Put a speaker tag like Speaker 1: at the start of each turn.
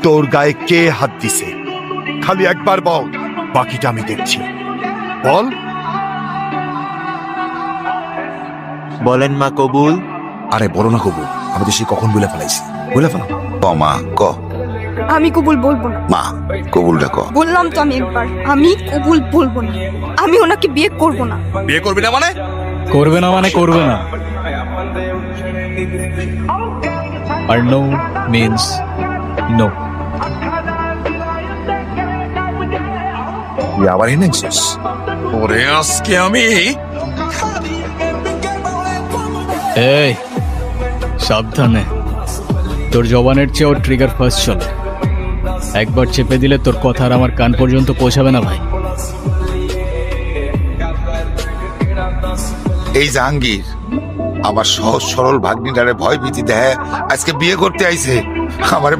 Speaker 1: তোর গায়ে কে হাত দিছে? খালি একবার বল, বাকিটা আমি দেখছি। বল।
Speaker 2: বলেন মা কবুল।
Speaker 3: আরে বলো না কবুল, আমি তো সে কখন বলে ফেলাইছি। বলে ফেলো।
Speaker 4: মা ক
Speaker 5: আমি কবুল বলবো না।
Speaker 4: মা কবুলটা ক।
Speaker 5: বললাম তো আমি একবার, আমি কবুল বলবো না। আমি ওনাকে বিয়ে করব না।
Speaker 3: বিয়ে করবি না মানে?
Speaker 6: করবে না মানে করবে না। আর নো মিন্স নো।
Speaker 3: তুই আবার এনেছিস? ওরে আজকে আমি
Speaker 6: এই সাবধানে, তোর জবানের চেয়ে ওর ট্রিগার ফার্স্ট চলে। একবার চেপে দিলে তোর কথা আর আমার কান পর্যন্ত পৌঁছাবে না ভাই।
Speaker 4: এই জাহাঙ্গীর আমার সহজ সরল ভাগ্নিটারে ভয় ভীতি দেয়, আজকে বিয়ে করতে আইছে। আমারে